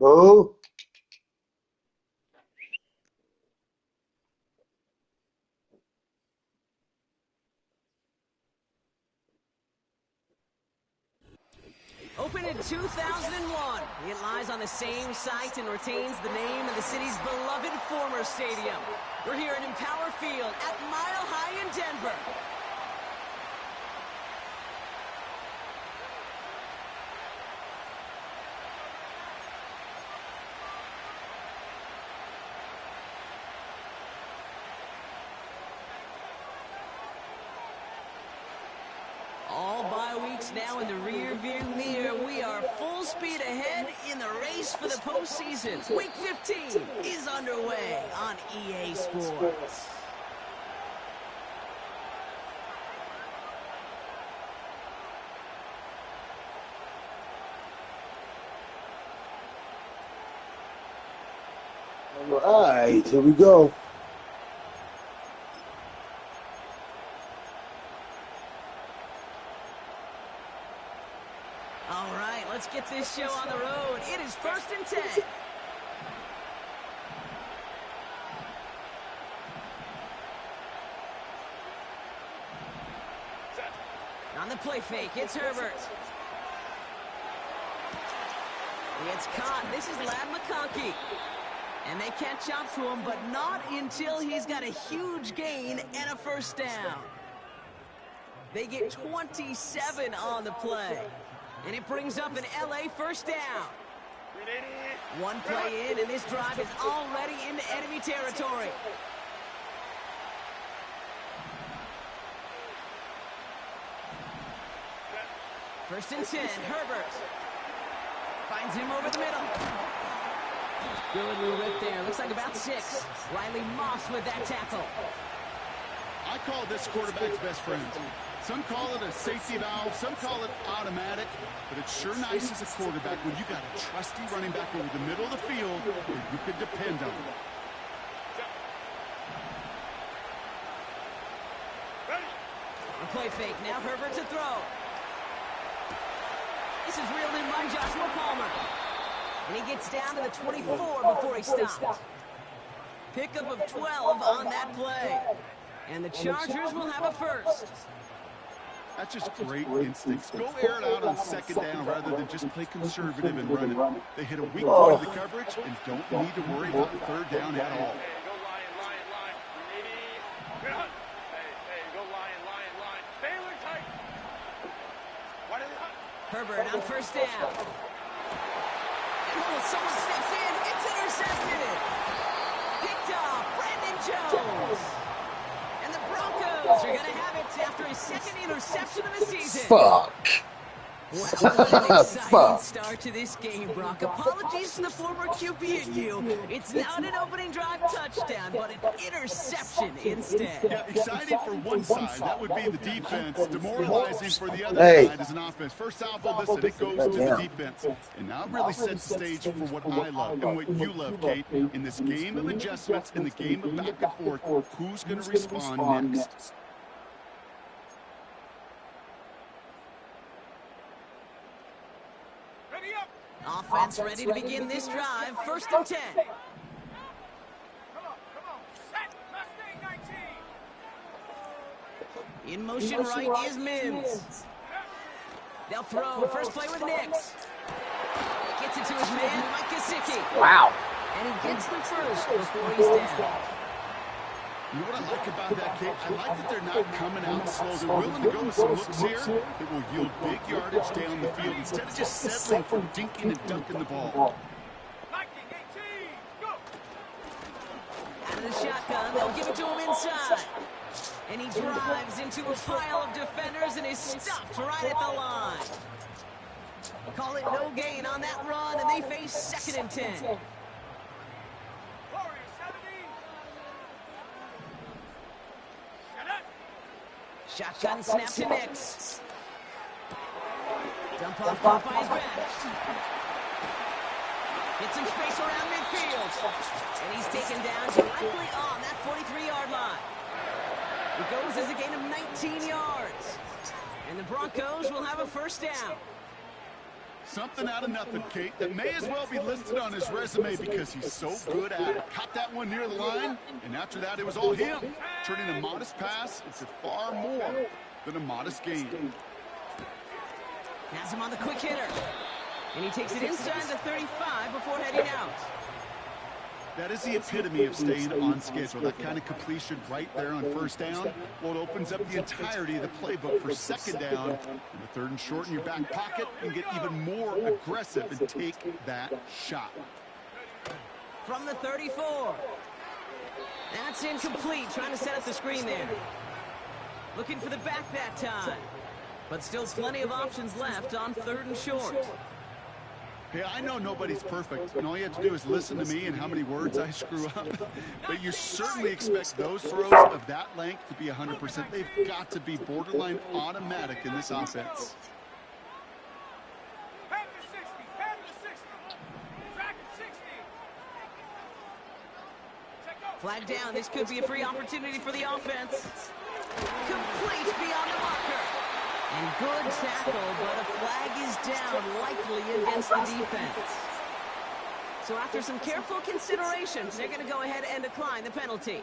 Oh. Opened in 2001, it lies on the same site and retains the name of the city's beloved former stadium. We're here at Empower Field at Mile High in Denver. All bye weeks now in the rearview mirror. We are full speed ahead in the race for the postseason. Week 15 is underway on EA Sports. All right, here we go. All right, let's get this show on the road. It is 1st and 10. On the play fake, it's Herbert. He gets caught. This is Lad McConkey. And they catch up to him, but not until he's got a huge gain and a first down. They get 27 on the play. And it brings up an LA first down. One play in, and this drive is already into enemy territory. First and 10, Herbert. Finds him over the middle. Good little rip there. Looks like about 6. Riley Moss with that tackle. I call this quarterback's best friend. Some call it a safety valve, some call it automatic, but it's sure nice as a quarterback when you got a trusty running back over the middle of the field where you could depend on him. A play fake. Now Herbert to throw. This is reeled in by Joshua Palmer. And he gets down to the 24 before he stops. Pickup of 12 on that play. And the Chargers will have a first. That's just great instincts. Go air it out on 2nd down rather than just play conservative and run it. They hit a weak point of the coverage and don't need to worry about 3rd down at all. Herbert on first down. And someone steps in. It's intercepted. Picked off. Brandon Jones. And the Broncos are going to have it after his 2nd interception of the season. Fuck. Wow, what an exciting start to this game, Brock. Apologies to the former QB and you. It's not an opening drive touchdown, but an interception instead. Yeah, exciting for one side. That would be the defense. Demoralizing for the other side as an offense. First salvo, listen, it goes to the defense. And now it really sets the stage for what I love and what you love, Kate. In this game of adjustments, in the game of back and forth, who's going to respond next? Offense ready to begin this drive. 1st and 10. In motion right is Mims. They'll throw. First play with Nix. Gets it to his man, Mike Gesicki. Wow. And he gets the first before he's down. You know what I like about that, Kate? I like that they're not coming out slow. They're willing to go with some looks here that will yield big yardage down the field instead of just settling for dinking and dunking the ball. Out of the shotgun, they'll give it to him inside. And he drives into a pile of defenders and is stopped right at the line. Call it no gain on that run, and they face 2nd and 10. Shotgun snap to Nix. Dump off Popeye's back. Get some space around midfield. And he's taken down directly on that 43-yard line. It goes as a gain of 19 yards. And the Broncos will have a first down. Something out of nothing, Kate, that may as well be listed on his resume because he's so good at it. Caught that one near the line, and after that, it was all him, turning a modest pass into far more than a modest gain. Has him on the quick hitter. And he takes it inside the 35 before heading out. That is the epitome of staying on schedule. That kind of completion right there on first down. Well, it opens up the entirety of the playbook for second down. And the third and short in your back pocket, you can get even more aggressive and take that shot. From the 34. That's incomplete. Trying to set up the screen there. Looking for the back that time. But still plenty of options left on third and short. Hey, I know nobody's perfect, and all you have to do is listen to me and how many words I screw up. But you certainly expect those throws of that length to be 100%. They've got to be borderline automatic in this offense. Flag down. This could be a free opportunity for the offense. Complete beyond the marker. And good tackle, but a flag is down, likely against the defense. So after some careful consideration, they're going to go ahead and decline the penalty.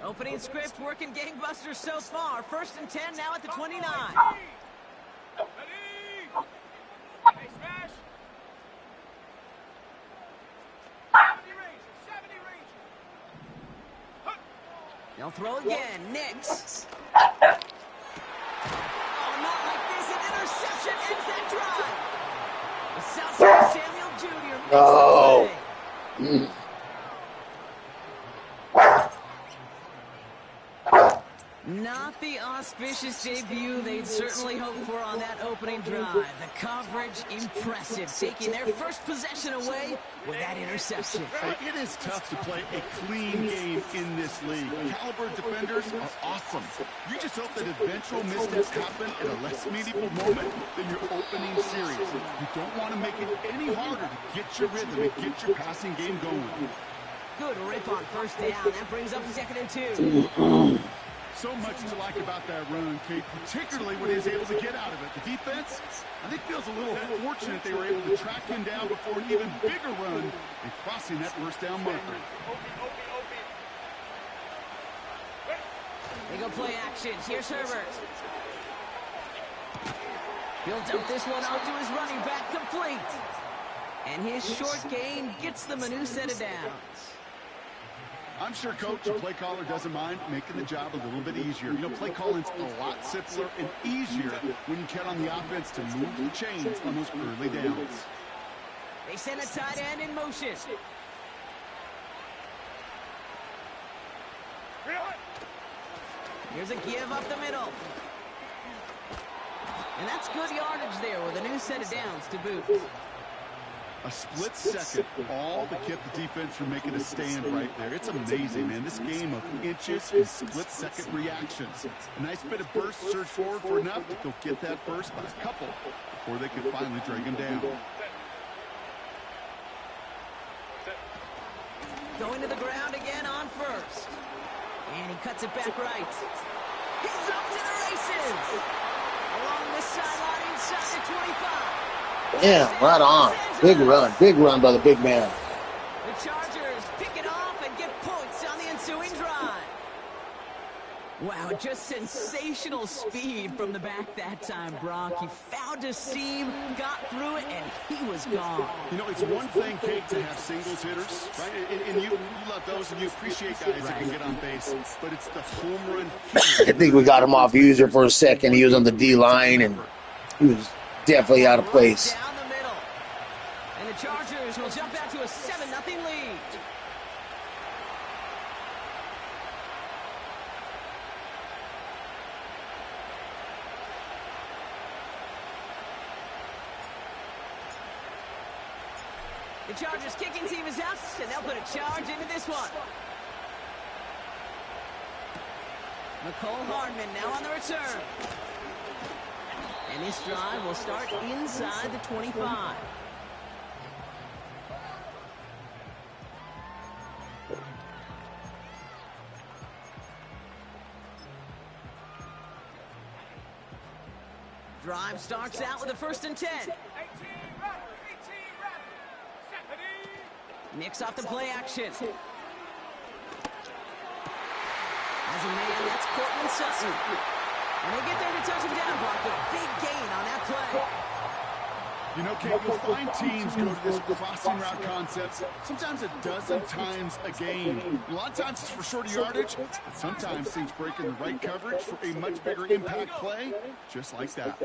Opening script working gangbusters so far. 1st and 10 now at the 29. They'll throw again. Nix. Oh, not like this. An interception ends that drive. The Southside Samuel Jr. makes the play. Not the auspicious debut they'd certainly hoped for on that opening drive. The coverage, impressive, taking their first possession away with that interception. It is tough to play a clean game in this league. Caliber defenders are awesome. You just hope that eventual missteps happen at a less meaningful moment than your opening series. You don't want to make it any harder to get your rhythm and get your passing game going. Good rip on first down. That brings up 2nd and 2. So much to like about that run, Kate, particularly when he was able to get out of it. The defense, I think, feels a little fortunate they were able to track him down before an even bigger run and crossing that first down marker. They go play action. Here's Herbert. He'll dump this one off to his running back, complete. And his short gain gets them a new set of downs. I'm sure coach and play caller doesn't mind making the job a little bit easier. You know, play calling's a lot simpler and easier when you count on the offense to move the chains on those early downs. They send a tight end in motion. Here's a give up the middle. And that's good yardage there with a new set of downs to boot. A split second, all that kept the defense from making a stand right there. It's amazing, man. This game of inches and split-second reactions. A nice bit of burst, surge forward for enough to go get that first by a couple before they could finally drag him down. Going to the ground again on first. And he cuts it back right. He's up to the races. Along the sideline inside the 25. Yeah, right on. Big run by the big man. The Chargers pick it off and get points on the ensuing drive. Wow, just sensational speed from the back that time, Brock. He found a seam, got through it, and he was gone. You know, it's one thing, Kate, to have singles hitters, right? And you love those, and you appreciate guys that can get on base. But it's the home run hitter. I think we got him off user for a second. He was on the D-line, and he was definitely out of place. Down the middle. And the Chargers will jump out to a 7-0 lead. The Chargers kicking team is out, and they'll put a charge into this one. Nicole Hardman now on the return. And this drive will start inside the 25. Drive starts out with a 1st and 10. Nicks off the play action. As a man, that's Cortland Sutton. And they get there to touch him down, Brock, but a big gain on that play. You know, Kate, you'll find teams go to this crossing route concept sometimes a dozen times a game. A lot of times it's for shorter yardage, but sometimes things break in the right coverage for a much bigger impact play, just like that.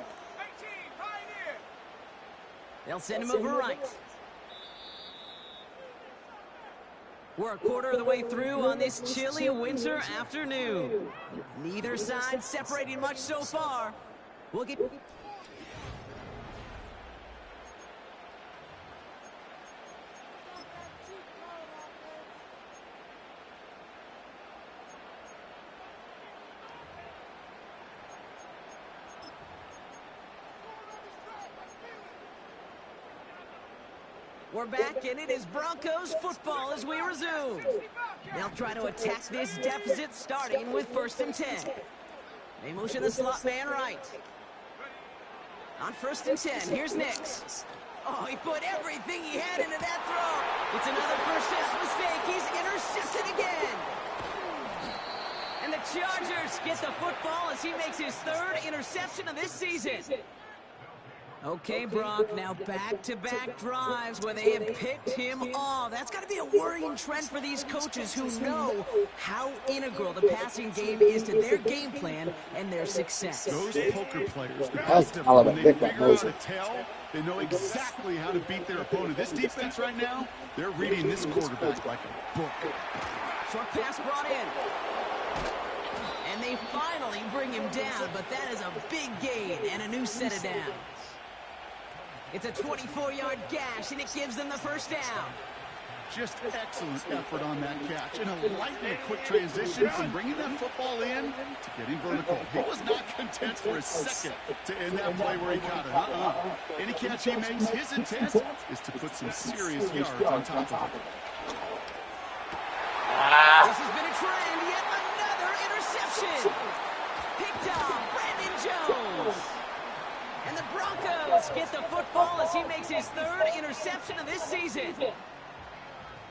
They'll send him over right. We're a quarter of the way through on this chilly winter afternoon. Neither side separating much so far. We'll get... We're back, and it is Broncos football as we resume. They'll try to attack this deficit, starting with 1st and 10. They motion the slot man right. On 1st and 10, here's Nicks. Oh, he put everything he had into that throw. It's another first half mistake. He's intercepted again. And the Chargers get the football as he makes his 3rd interception of this season. Okay, Brock, now back-to-back drives where they have picked him off. That's got to be a worrying trend for these coaches who know how integral the passing game is to their game plan and their success. Those poker players, when they figure out a tell, they know exactly how to beat their opponent. This defense right now, they're reading this quarterback like a book. Short pass brought in. And they finally bring him down, but that is a big gain and a new set of downs. It's a 24-yard gash, and it gives them the 1st down. Just excellent effort on that catch. And a lightning quick transition from bringing that football in to getting vertical. He was not content for a second to end that play where he caught it. Any catch he makes, his intent is to put some serious yards on top of it. This has been a trend. Yet another interception. Picked off Brandon Jones. And the Broncos get the football as he makes his 3rd interception of this season.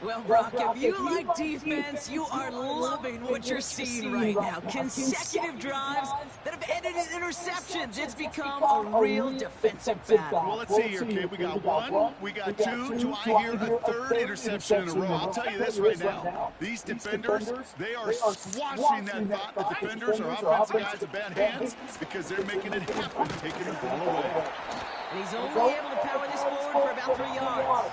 Well, Brock, if you like defense, you are loving what you're seeing right now. Consecutive drives that have ended in interceptions. It's become a real defensive battle. Well, let's see here, kid. We got 1, we got 2. Do I hear a 3rd interception in a row? I'll tell you this right now. These defenders, they are squashing that thought. The defenders are offensive guys with bad hands because they're making it happen, taking the ball away. And he's only able to power this forward for about 3 yards.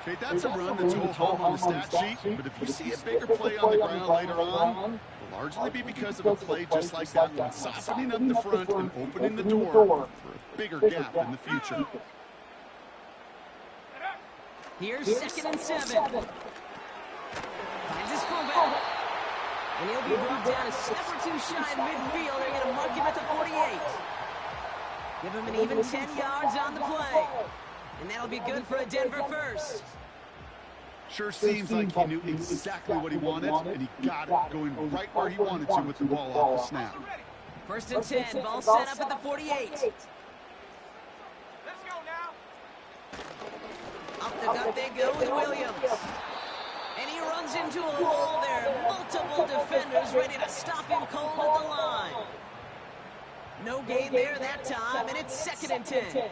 Okay, that's a run that's ho-hum on the stat sheet, but if you see a bigger play on the ground later on, it'll largely be because of a play just like that one, softening up the front and opening the door for a bigger gap in the future. Here's 2nd and 7. Finds his fullback. And he'll be brought down a step or 2 shy of midfield. They're going to mark him at the 48. Give him an even 10 yards on the play. And that'll be good for a Denver 1st. Sure seems like he knew exactly what he wanted, and he got it going right where he wanted to with the ball off the snap. 1st and 10, ball set up at the 48. Let's go now. Up the gut they go with Williams. And he runs into a wall there. Multiple defenders ready to stop him cold at the line. No gain there that time, and it's 2nd and 10.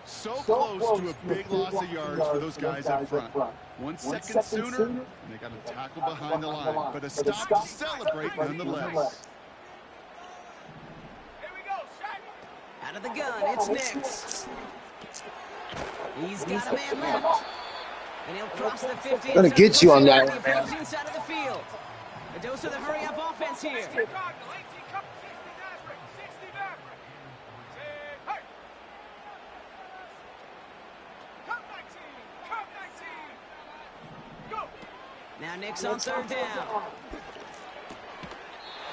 So close to a big loss of yards for those guys up front. 1 second sooner, and they got a tackle behind the line. But a stop to celebrate nonetheless. Out of the gun, it's Nicks. He's got a man left. And he'll cross the 50. Gonna get you on that one, man. Opposing side of the field. A dose of the hurry-up offense here. Now Nicks on 3rd down.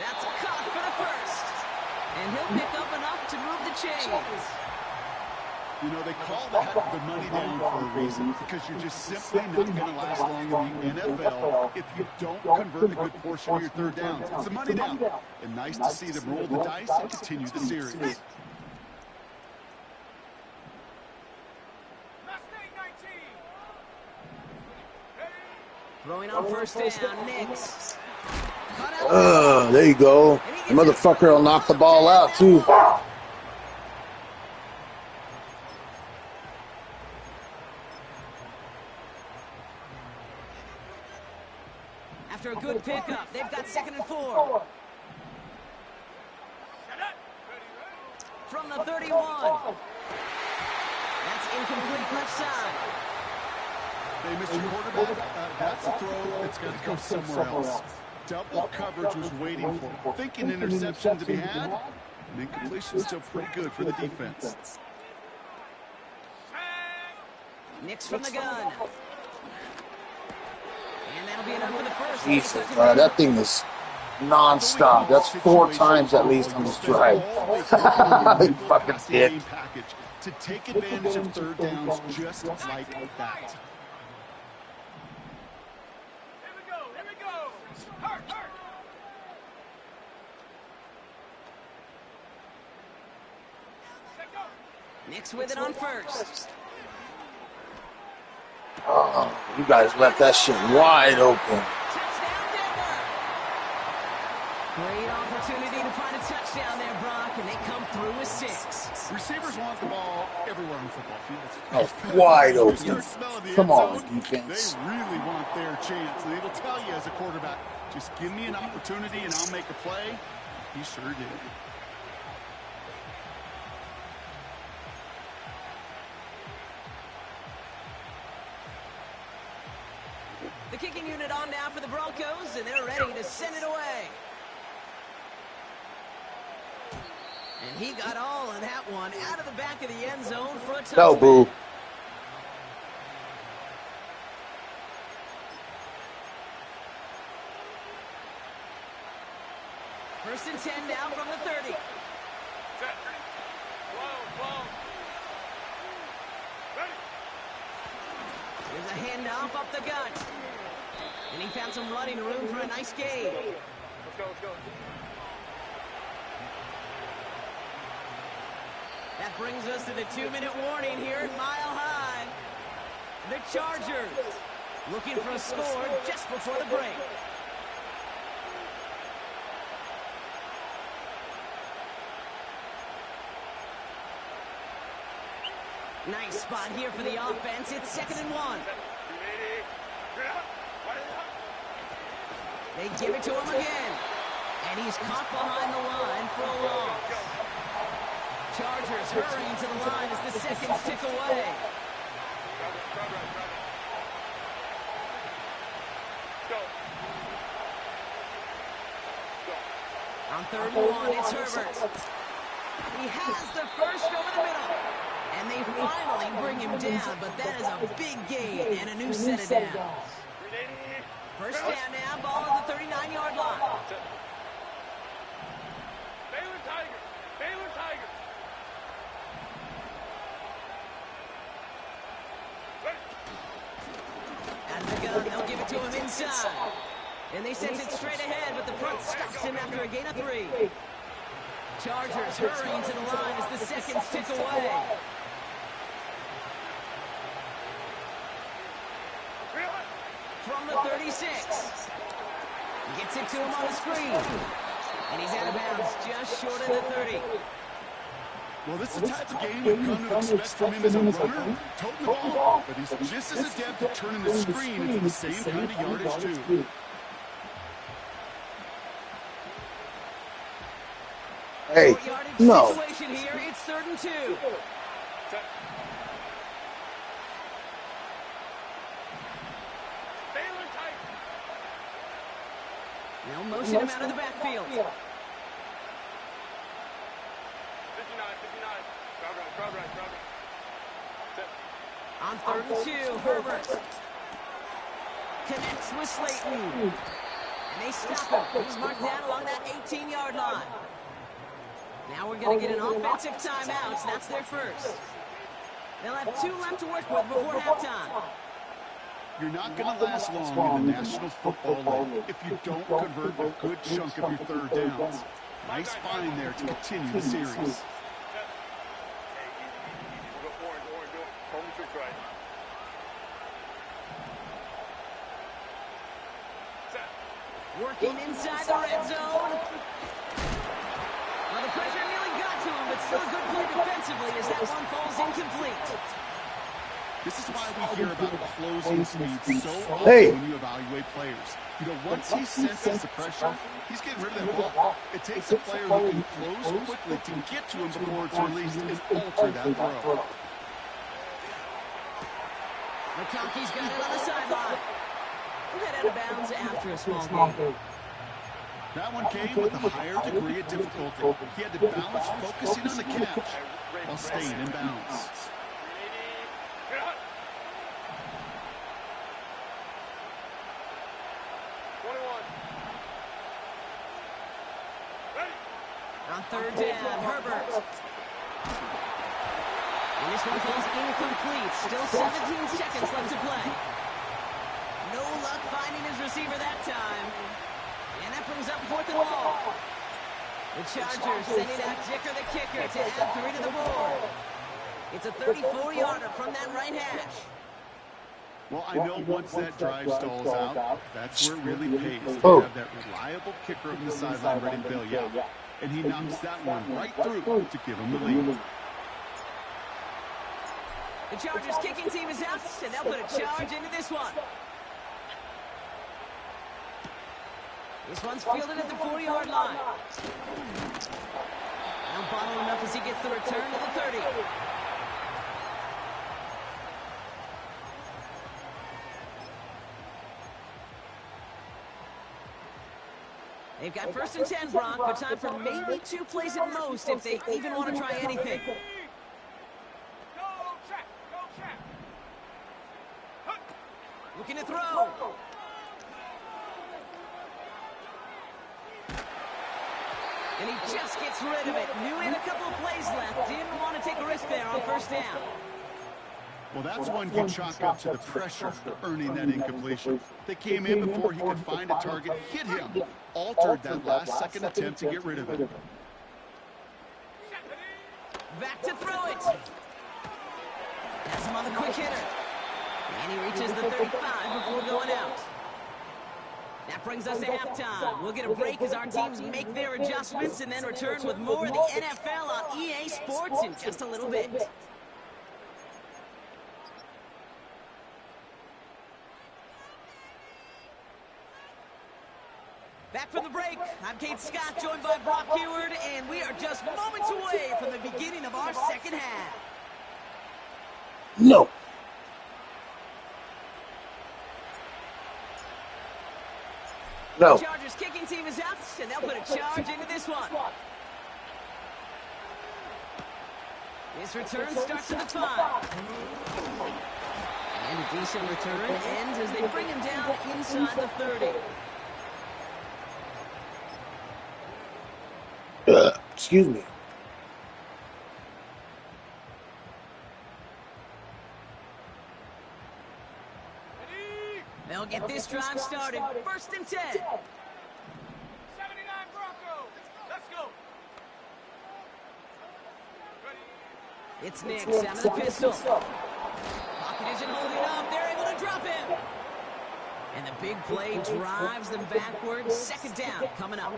That's caught for the 1st. And he'll pick up enough to move the chains. You know, they call that the money down for a reason, because you're just simply not going to last long in the NFL if you don't convert a good portion of your third downs. It's the money down. And nice to see them roll the dice and continue the series. Throwing on first down, Nix. There you go. The motherfucker will knock the ball out, too. After a good pickup, they've got 2nd and 4. From the 31. That's incomplete left side. Hey, Mr. Quarterback, that's a throw that's got to go somewhere else. Double coverage was waiting for. Thinking interception to be had. And incompletion still pretty good for the defense. Nix from the gun. And that'll be enough for the first. Jesus, that thing is non-stop. That's 4 times at least on this drive. Fucking dick. To take advantage of third downs just like that. Nix with it on first. Oh, you guys left that shit wide open. Touchdown, Denver. Great opportunity to find a touchdown there, Brock, and they come through with 6. Receivers want the ball everywhere on football fields. Oh, wide open. Come on, defense. They really want their chance. And they will tell you as a quarterback, just give me an opportunity and I'll make a play. He sure did. The kicking unit on now for the Broncos, and they're ready to send it away. And he got all of that one out of the back of the end zone for a touchdown. No, boo. First and 10 down from the 30. There's a handoff up the gut. And he found some running room for a nice gain. Let's go. That brings us to the 2-minute warning here at Mile High. The Chargers looking for a score just before the break. Nice spot here for the offense. It's 2nd and 1. They give it to him again. And he's caught behind the line for a loss. Chargers hurrying to the line as the seconds tick away. On 3rd and 1, it's Herbert. He has the first over the middle. And they finally bring him down, but that is a big gain and a new set of downs. First down now, ball at the 39-yard line. Baylor Tiger. Out of the gun, they'll give it to him inside. And they send it straight ahead, but the front stops him after a gain of 3. Chargers hurrying to the line as the seconds tick away. From the 36. Gets it to him on the screen. And he's out of bounds just short of the 30. Well, this is the type of game we've come to expect from him as a runner, toting the ball, but he's just as adept at turning the screen into the same kind of yardage, too. Hey, no. Situation here, it's 3rd and 2. They'll motion him out of the backfield. 59. Crowd right. On 3rd and 2, Herbert connects with Slayton. And they stop him. He's marked down along that 18-yard line. Now we're going to get an offensive timeout. That's their first. They'll have 2 left to work with before halftime. You're not going to last long in the National Football League if you don't convert a good chunk of your third downs. Nice find there to continue the series. Working inside the red zone. Well, the pressure nearly got to him, but still a good play defensively as that one falls incomplete. This is why we hear about closing speed so often when you evaluate players. You know, once he senses the pressure, he's getting rid of that ball. It takes a player who can close quickly to get to him before it's released and alter that throw. McConkey's got it on the sideline. We'll head out of bounds after a small gain. That one came with a higher degree of difficulty. He had to balance focusing on the catch while staying in bounds. On third down, Herbert. And this one falls incomplete. Still 17 seconds left to play. No luck finding his receiver that time. And that brings up 4th and long. The Chargers sending out Jicker the kicker to add 3 to the board. It's a 34-yarder from that right hash. Well, I know once that drive stalls out, that's where it really pays to have that reliable kicker on the sideline ready to bail you out. And he knocks that one right through to give him the lead. The Chargers kicking team is out, and they'll put a charge into this one. This one's fielded at the 40-yard line. Now bottling up as he gets the return to the 30. They've got 1st and 10, Brock, but time for maybe 2 plays at most if they even want to try anything. Looking to throw. And he just gets rid of it. Knew he had a couple of plays left. Didn't want to take a risk there on 1st down. Well, that's one you chalk up to the pressure earning that incompletion. They came in before he could find a target, hit him, altered that last-second attempt to get rid of it. Back to throw it. Has him on the quick hitter. And he reaches the 35 before going out. That brings us to halftime. We'll get a break as our teams make their adjustments and then return with more of the NFL on EA Sports in just a little bit. Back from the break, I'm Kate Scott, joined by Brock Heward, and we are just moments away from the beginning of our second half. No. No. The Chargers kicking team is out, and they'll put a charge into this one. This return starts at the 5. And a decent return ends as they bring him down inside the 30. Excuse me. They'll get this drive started. 1st and 10. 79 Broncos. Let's go. It's Nix out of the pistol. Pocket isn't holding up. They're able to drop him. And the big play drives them backwards. 2nd down coming up.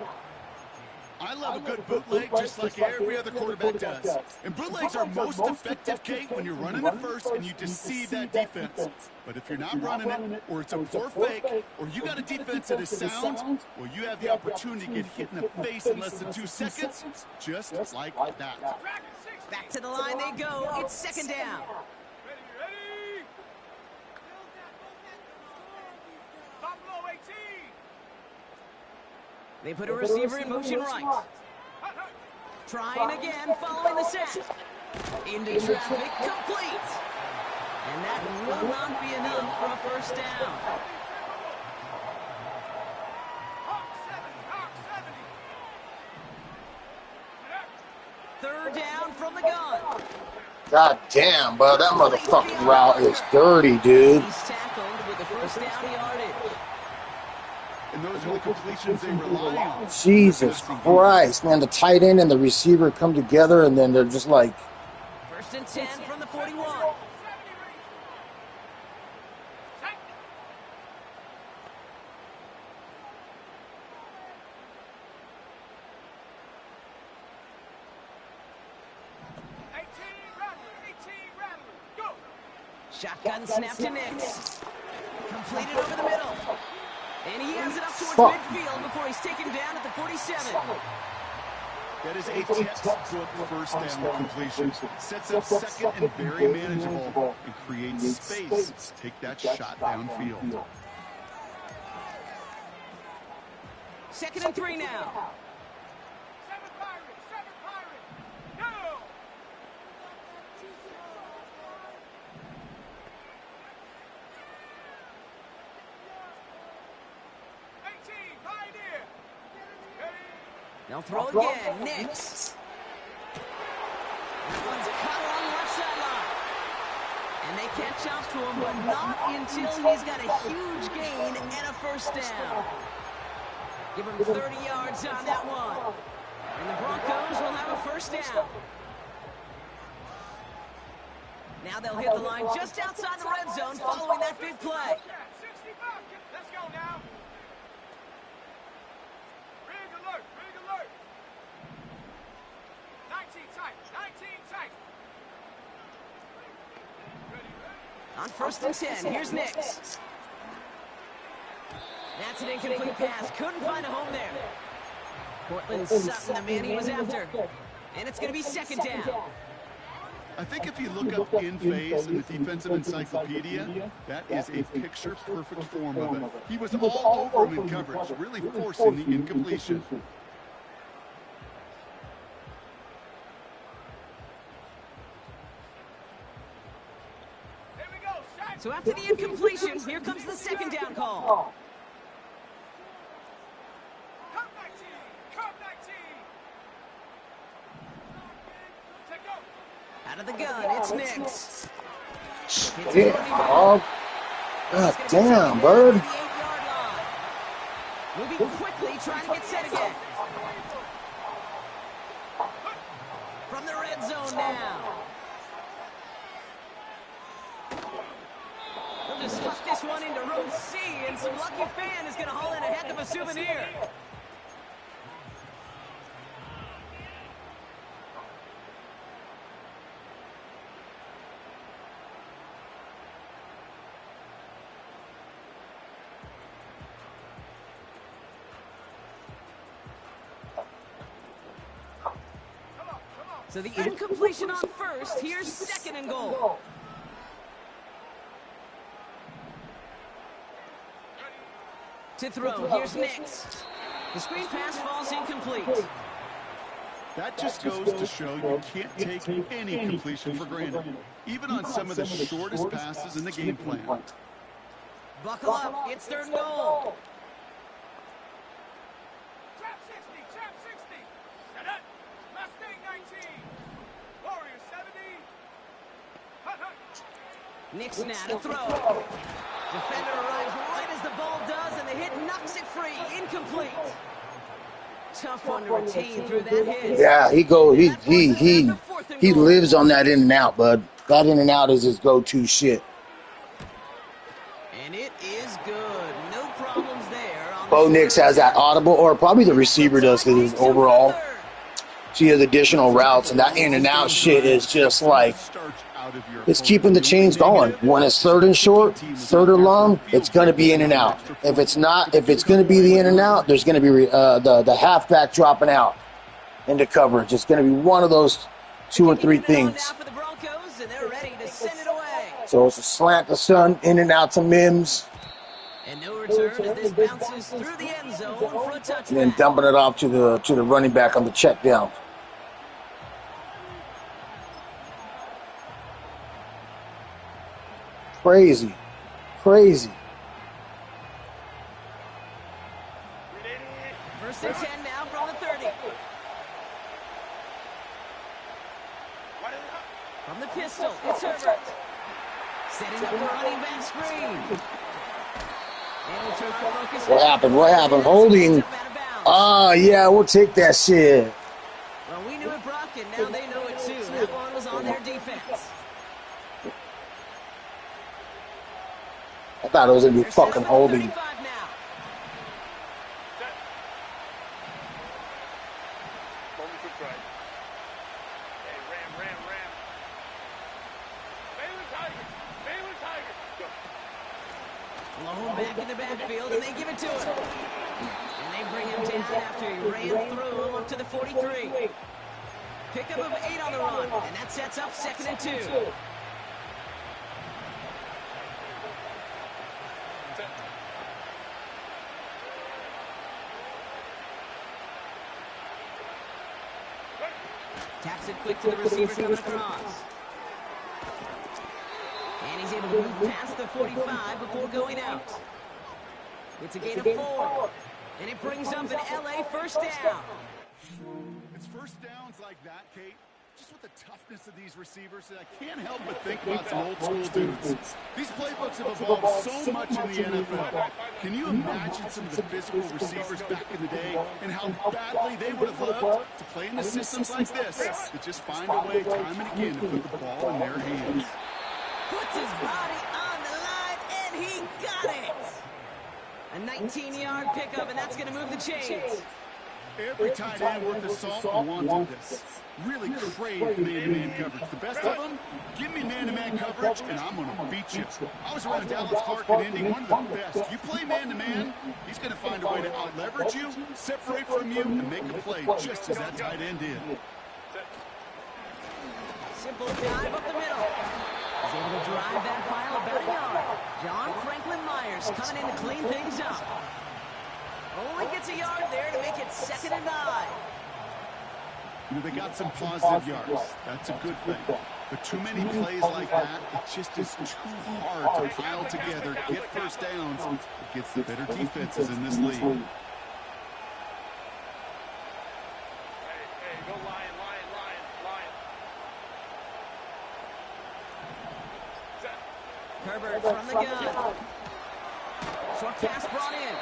I love a good bootleg just like every other quarterback does. And bootlegs are most effective, Kate, when you're running it first and you deceive that defense. But if you're not running it, or it's a poor fake, or you got a defense that is sound, well, you have the opportunity to get hit in the face in less than 2 seconds, just like that. Back to the line they go. It's 2nd down. Ready. Buffalo 18. They put a receiver in motion right. Trying again, following the sack. Into traffic, complete. And that will not be enough for a 1st down. Third down from the gun. God damn, bro. That motherfucking route is dirty, dude. He's tackled with the first down yardage. And those are the completions they rely on. Jesus Christ, man. The tight end and the receiver come together, and then they're just like... First and 10 from the 41. Shotgun snap to Nix. Completed over the middle. And he has it up towards midfield before he's taken down at the 47. That is a textbook first down completion. Sets up second and very manageable and creates space to take that shot downfield. 2nd and 3 now. They'll throw again. Nix. That one's cut along the left sideline. And they catch up to him, but not until he's got a huge gain and a first down. Give him 30 yards on that one. And the Broncos will have a first down. Now they'll hit the line just outside the red zone following that big play. Let's go now. Rig alert, rig alert. 19 tight, 19 tight. On 1st and 10, here's Nix. That's an incomplete pass. Couldn't find a home there. Cortland Sutton, the man he was after. And it's going to be 2nd down. I think if you look up in phase in the defensive encyclopedia, that is a picture-perfect form of it. He was all over him in coverage, really forcing the incompletion. So after the incompletion, here comes the 2nd down call. Out of the gun, it's Nix. Shit, dog. God damn, bird. Moving quickly, trying to get set again. From the red zone now. They'll just tuck this one into row C, and some lucky fan is going to haul in a heck of a souvenir. So the incompletion on 1st, here's 2nd and goal. To throw, here's Nix. The screen pass falls incomplete. That just goes to show you can't take any completion for granted, even on some of the shortest passes in the game plan. Buckle up, it's 3rd and goal. Trap 60, set up. Mustang 19, Warrior 70. Hut, hut. Nix now to throw. Defender arrives right as the ball does, and the hit knocks it free. Incomplete. Tough one to retain through that hit. Yeah, he lives on that in and out, bud. That in and out is his go-to shit. And it is good. No problems there. Bo Nix has that audible, or probably the receiver does, because overall she has additional routes, and that in and out shit is just like, it's keeping the chains going. When it's 3rd and short, 3rd or long, it's going to be in and out. If it's not, if it's going to be the in and out, there's going to be the halfback dropping out into coverage. It's going to be one of those 2 or 3 things. So it's a slant to Sun, in and out to Mims. And no return as this bounces through the end zone for a touchback. And then dumping it off to the running back on the check down. Crazy. First and 10 now from the 30. From the pistol. pistol. It's Herbert. Setting up the running back screen. What happened? What happened? Holding. Ah, yeah, we'll take that shit. Well, we knew it, Brock, and now they know it too. That one was on their defense. I thought it was going to be fucking holding. Blown back in the backfield, and they give it to him. And they bring him down after he ran through him up to the 43. Pickup of 8 on the run, and that sets up 2nd and 2. Taps it quick to the receiver coming across. And he's able to move past the 45 before going out. It's a gain of 4. And it brings up an LA first down. It's first downs like that, Kate, just with the toughness of these receivers, and I can't help but think about some old school dudes. These playbooks have evolved so much in the NFL. Can you imagine some of the physical receivers back in the day and how badly they would have loved to play in the systems like this, that just find a way time and again to put the ball in their hands? Puts his body on the line, and he got it! A 19-yard pickup, and that's going to move the chains. Every tight end worth his salt wanted this. Really craved man-to-man coverage. The best of them, give me man-to-man coverage, and I'm going to beat you. I was around Dallas Clark and Indy, one of the best. You play man-to-man, he's going to find a way to out-leverage you, separate from you, and make a play just as that tight end did. Simple dive up the middle. He's able to drive that pile about a yard. John Franklin Myers coming in to clean things up. Only gets a yard there to make it 2nd and 9. You know, they got some positive yards. That's a good thing. But too many plays like that, it just is too hard to pile together, get first downs against the better defenses in this league. Hey, go Lion, Lion, Lion, Lion. Herbert from the gun. Short pass brought in.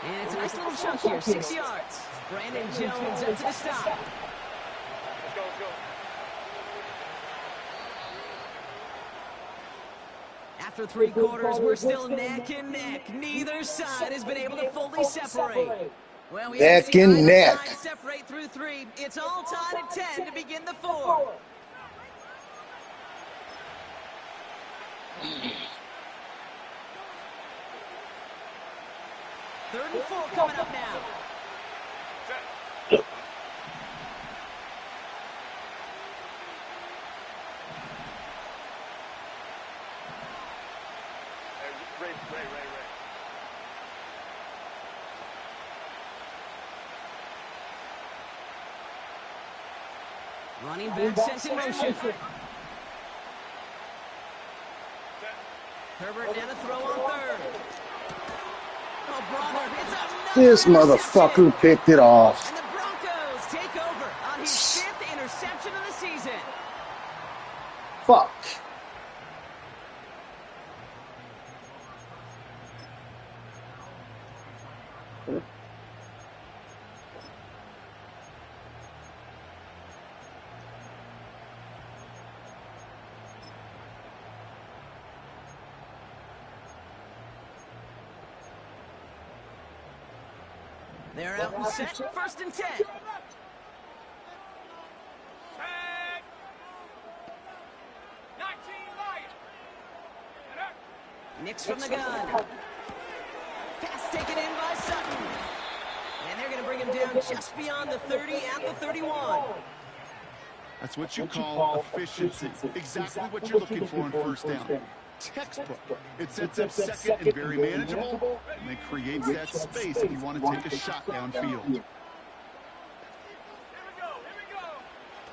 And it's a nice little chunk here, 6 yards. Brandon Jones up to the stop. Let's go, let's go. After 3 quarters, we're still neck and neck. Neither side has been able to fully separate. Well, we Neck and neck. Separate through 3. It's all tied at 10 to begin the 4th. Third and 4 coming up now. Ray. Running back sets in motion. Herbert now to throw on 3rd. Oh, brother, it's another This motherfucker picked it off. And the Broncos take over on his 5th interception of the season. Fuck. They're out and set. 1st and 10. Tag. Nix from the gun. Pass taken in by Sutton. And they're going to bring him down just beyond the 30 at the 31. That's what you call efficiency. Exactly what you're looking for on first down. Textbook. It sets up second and very manageable, and then creates that space if you want to take a shot downfield. Here we go.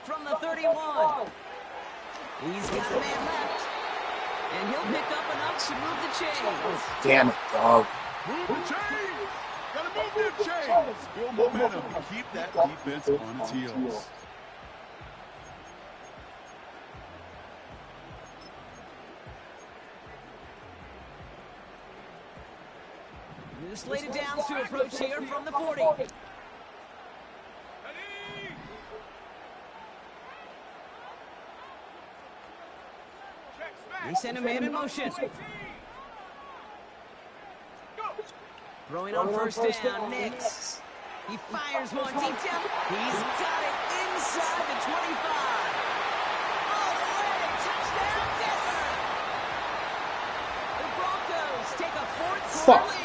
From the 31. He's got a man left. And he'll pick up enough to move the chains. Damn it, dog. Move the chains! Gotta move the chains! Build momentum and keep that defense on its heels. New slated downs to approach here from the 40. They send a man in motion. Throwing on first down, Nix. He fires one deep down. He's got it inside the 25. All the way, touchdown Denver. The Broncos take a fourth-quarter lead.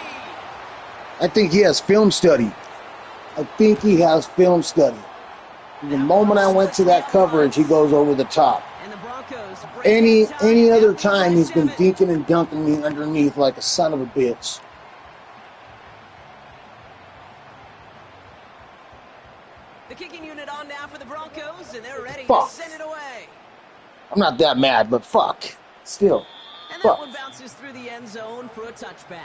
I think he has film study. I think he has film study. The moment I went to that coverage, he goes over the top. And the Broncos Any other time, he's been dinking and dunking me underneath like a son of a bitch. The kicking unit on now for the Broncos, and they're ready Fuck. to send it away. I'm not that mad, but fuck. Still. And that Fuck. one bounces through the end zone for a touchback.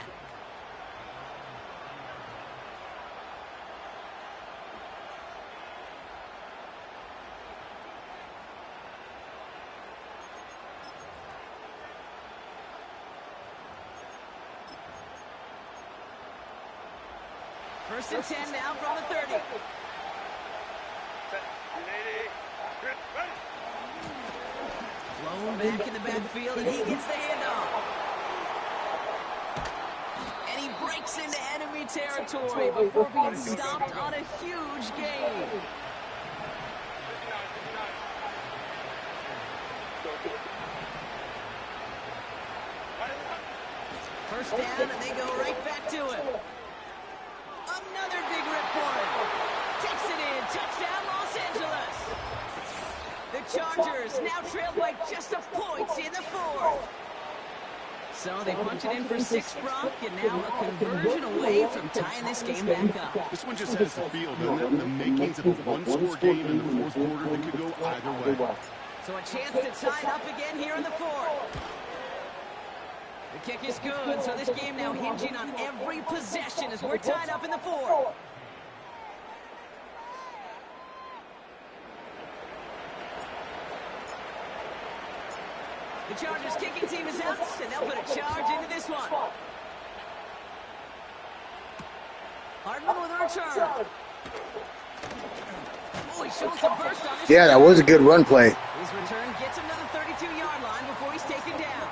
First and 10 now from the 30. Blown back in the backfield, and he gets the handoff. And he breaks into enemy territory before being stopped on a huge gain. First down, and they go right back to it. Another big rip for him. Takes it in. Touchdown, Los Angeles. The Chargers now trail by just a point in the fourth. So they punch it in for 6, Brock, and now a conversion away from tying this game back up. This one just has the feel, doesn't it? The makings of a one-score game in the fourth quarter that could go either way. So a chance to tie it up again here in the fourth. The kick is good, so this game now hinging on every possession as we're tied up in the fourth. The Chargers kicking team is out, and they'll put a charge into this one. Hardman with a return. Oh, he shows a burst on this. Yeah, that was a good run play. His return gets him to the 32-yard line before he's taken down.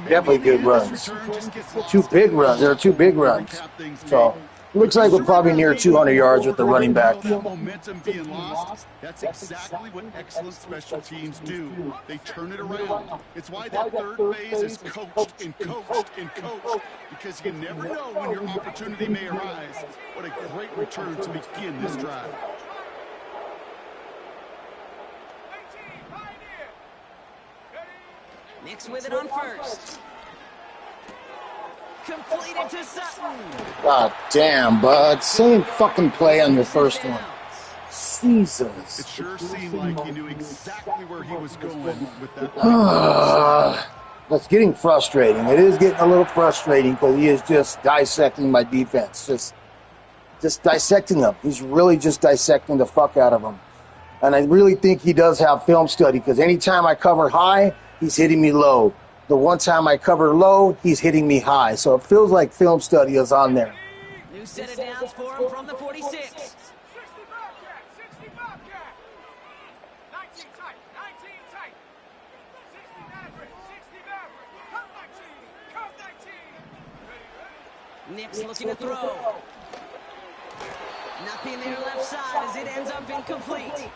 Definitely good runs. 2 big runs. There are 2 big runs. So, looks like we're probably near 200 yards with the running back. Momentum being lost, that's exactly what excellent special teams do. They turn it around. It's why that third phase is coached and coached and coached, because you never know when your opportunity may arise. What a great return to begin this drive. Nix with it on first. Completed to Sutton. God damn, bud. Same fucking play on your first one. Jesus. It sure seemed like he knew exactly where he was going with that. That's getting frustrating. It is getting a little frustrating because he is just dissecting my defense. Just dissecting them. He's really just dissecting the fuck out of them. And I really think he does have film study because anytime I cover high, he's hitting me low. The one time I cover low, he's hitting me high. So it feels like film study is on there. New set of downs for him from the 46. 60 Bobcat. 19 tight. 19 tight. 60 Maverick. 60 Maverick. Come 19. Come 19. Nix looking to throw. Nothing there left side as it ends up incomplete.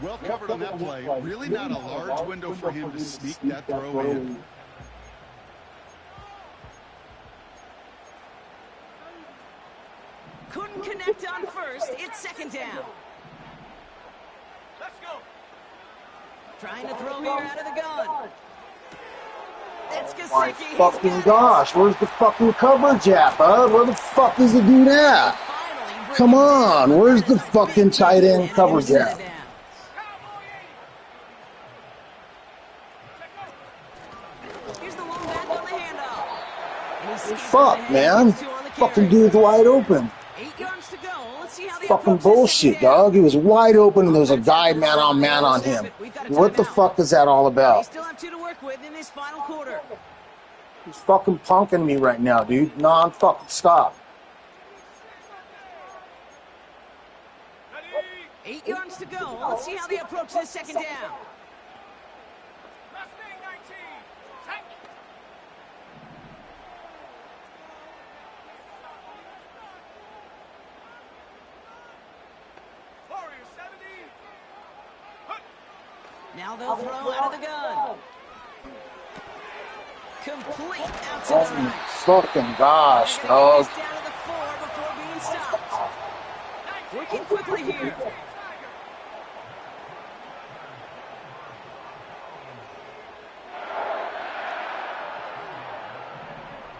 Well covered on that play. Really not a large window for him to sneak that throw in. Couldn't connect on first. It's second down. Let's go. Trying to throw here out of the gun. That's My Gesicki. fucking gosh, where's the fucking coverage at, bud? Where the fuck does it do that? Come on, where's the fucking tight end coverage at? Here's the long back on the handoff. And he skips Fuck, ahead, man. gets 2 on the Fucking carry. dude's wide open. 8 yards to go. Let's see how they Fucking approach this bullshit, second down. dog. He was wide open and there was a guy man on him. What the fuck is that all They about? still have 2 to work with in this final quarter. He's fucking punking me right now, dude. Non-fucking stop. 8 yards to go. Let's see how they approach this second down. Mustang 19. Take. Warrior 70. Hut. Now they'll throw out of the gun. Complete out to the right. Fucking gosh, They're gonna dog. get this down to the 4 before being stopped. Working quickly here.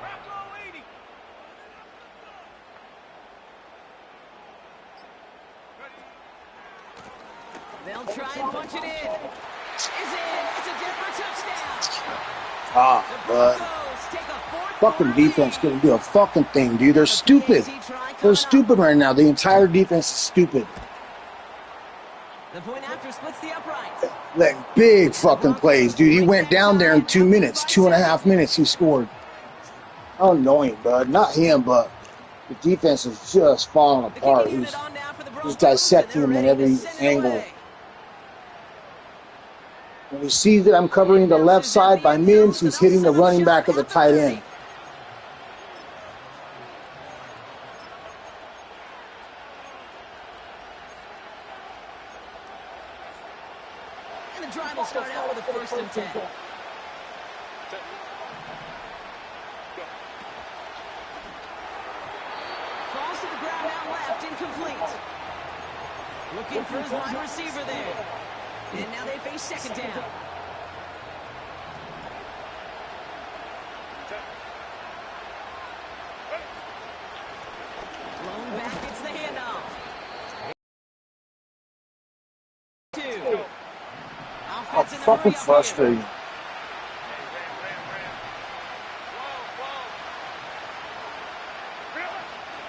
Bravo 80. They'll try and punch it in. Is in. It's a Denver touchdown. Ah, The but Broncos take a 4th fucking quarter defense lead. couldn't do a fucking thing, dude. They're stupid. They're stupid right now. The entire defense is stupid. The point after splits the uprights. Like big fucking plays, dude. He went down there in 2 minutes, 2.5 minutes. He scored. How annoying, bud. Not him, but the defense is just falling The apart. kicking He's unit on now for the Broncos, just dissecting and him they're in ready every to send it angle. away. When he sees that I'm covering the left side by Mims, he's hitting the running back of the tight end. And the drive will start out with a 1st and 10. Falls to the ground out left, incomplete. Looking for his wide receiver there. And now they face 2nd down. Blown back, it's the handoff. 2. Oh, Offense in the fucking hurry up here. frustrating.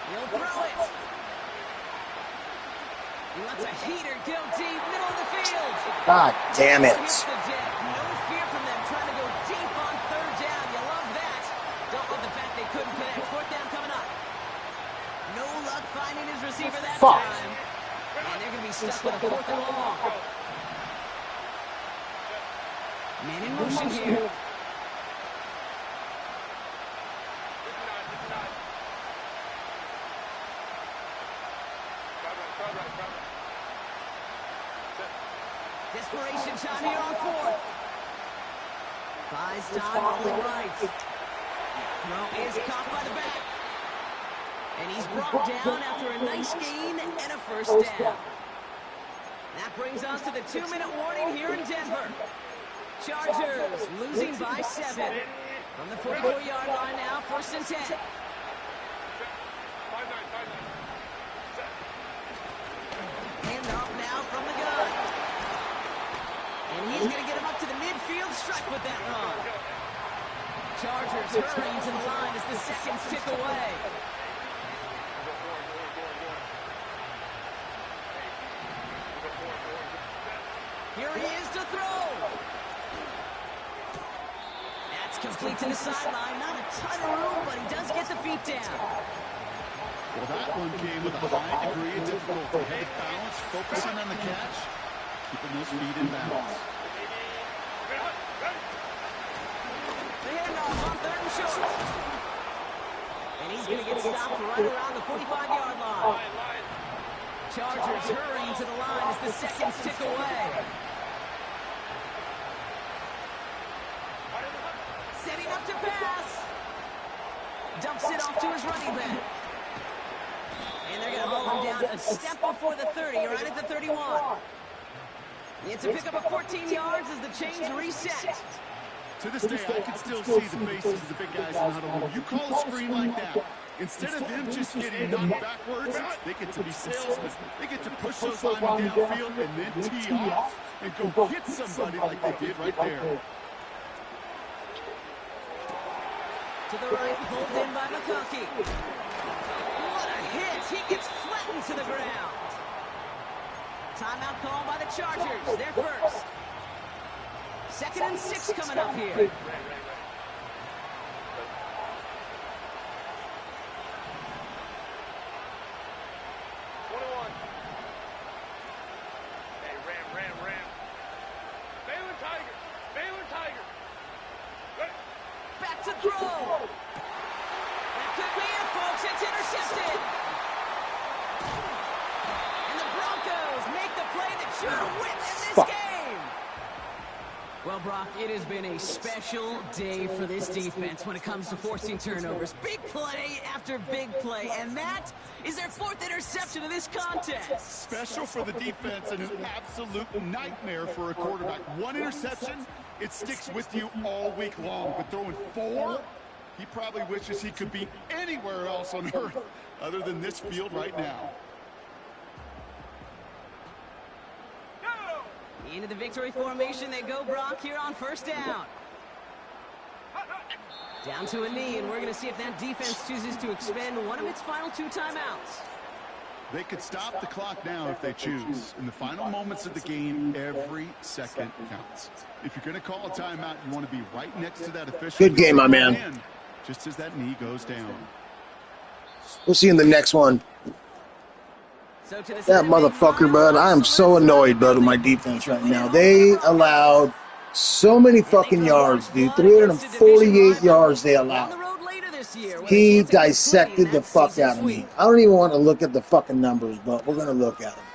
He'll throw it. He lets a heater go deep, middle of the field. God damn it. Hits the deck. No fear from them trying to go deep on 3rd down. You love that. Don't love the fact they couldn't connect. 4th down coming up. No luck finding his receiver that Fuck. time. And they're going to be stuck with a 4th and long. Man in motion here. Desperation time here on 4th. Buys time rolling right. Throw is caught by the back. And he's brought down after a nice gain and a 1st down. That brings us to the 2-minute warning here in Denver. Chargers losing by 7. From the 44-yard line now, 1st and 10. Handoff now from the gun. And he's going to get him up to the midfield, strike with that run. Chargers hurrying to the line as the seconds tick away. Here he is to throw. That's complete to the sideline. Not a ton of room, but he does get the feet down. Well, that one came with a high degree of difficulty. Head balance, focusing on the catch, keeping those feet in balance. The handoff on 3rd and short. And he's going to get stopped right around the 45-yard line. Chargers hurrying to the line as the seconds tick away. Setting up to pass. Dumps it off to his running back. And they're going to haul him down a step before the 30, right at the 31. It's a pickup of 14 yards as the chains reset. To this day, I can still see the faces of the big guys in the huddle. When you call a screen like that, instead of them just getting knocked backwards, they get to be salesmen. They get to push those linemen downfield and then tee off and go hit somebody like they did right there. To the right, pulled in by McConkey. What a hit! He gets flattened to the ground. Timeout called by the Chargers. They're first. 2nd and 6 coming up here. throw. That could be it, folks. It's intercepted. And the Broncos make the play that should win them this game. Well, Brock, it has been a special day for this defense when it comes to forcing turnovers. Big play after big play, and that is their 4th interception of this contest. Special for the defense and an absolute nightmare for a quarterback. 1 interception, it sticks with you all week long. But throwing 4, he probably wishes he could be anywhere else on earth other than this field right now. Into the victory formation they go, Brock, here on 1st down. Down to a knee, and we're going to see if that defense chooses to expend one of its final 2 timeouts. They could stop the clock now if they choose. In the final moments of the game, every second counts. If you're going to call a timeout, you want to be right next to that official. Good game, my man. Just as that knee goes down. We'll see you in the next one. So to That motherfucker, bud. I am so annoyed, bud, with my defense right now. They allowed so many fucking yards, dude. 348 yards they allowed. He dissected the fuck out of me. I don't even want to look at the fucking numbers, but we're going to look at them.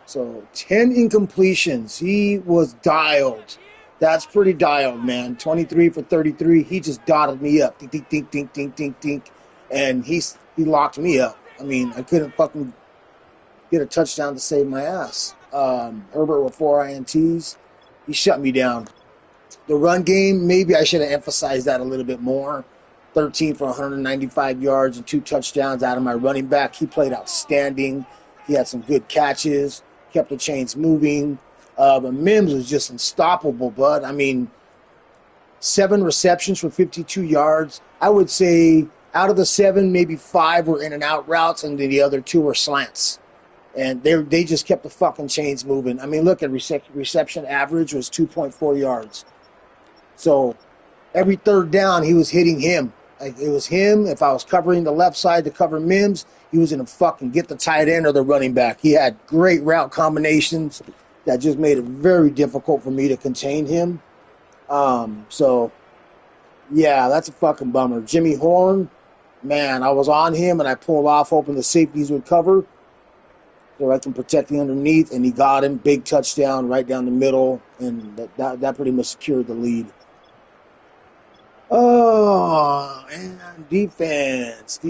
So, 10 incompletions. He was dialed. That's pretty dialed, man. 23 for 33. He just dotted me up. Dink, dink, dink, dink, dink, dink, dink. And he locked me up. I mean, I couldn't fucking get a touchdown to save my ass. Herbert with 4 INTs. He shut me down. The run game, maybe I should have emphasized that a little bit more. 13 for 195 yards and 2 touchdowns out of my running back. He played outstanding. He had some good catches. Kept the chains moving. But Mims was just unstoppable, bud. I mean, 7 receptions for 52 yards. I would say out of the 7, maybe 5 were in and out routes, and the other 2 were slants. And they just kept the fucking chains moving. I mean, look at reception average was 2.4 yards. So every 3rd down, he was hitting him. Like, it was him. If I was covering the left side to cover Mims, he was going to fucking get the tight end or the running back. He had great route combinations that just made it very difficult for me to contain him. So, yeah, that's a fucking bummer. Jimmy Horn, man, I was on him, and I pulled off hoping the safeties would cover so I can protect the underneath, and he got him. Big touchdown right down the middle, and that pretty much secured the lead. Oh, and defense.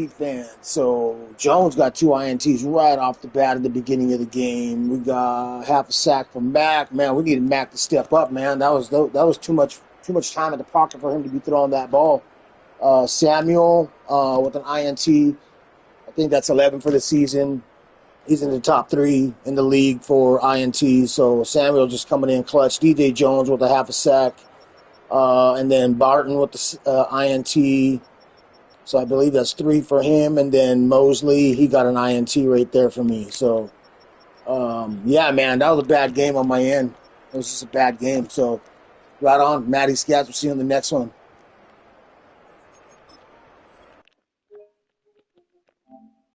So Jones got 2 INTs right off the bat at the beginning of the game. We got half a sack from Mack. Man, we needed Mack to step up, man. That was too much time in the pocket for him to be throwing that ball. Samuel with an INT. I think that's 11 for the season. He's in the top 3 in the league for INTs. So Samuel just coming in clutch. DJ Jones with a half a sack. And then Barton with the INT. So I believe that's 3 for him. And then Mosley, he got an INT right there for me. So, yeah, man, that was a bad game on my end. It was just a bad game. So, right on. Matty Scats. We'll see you in the next one.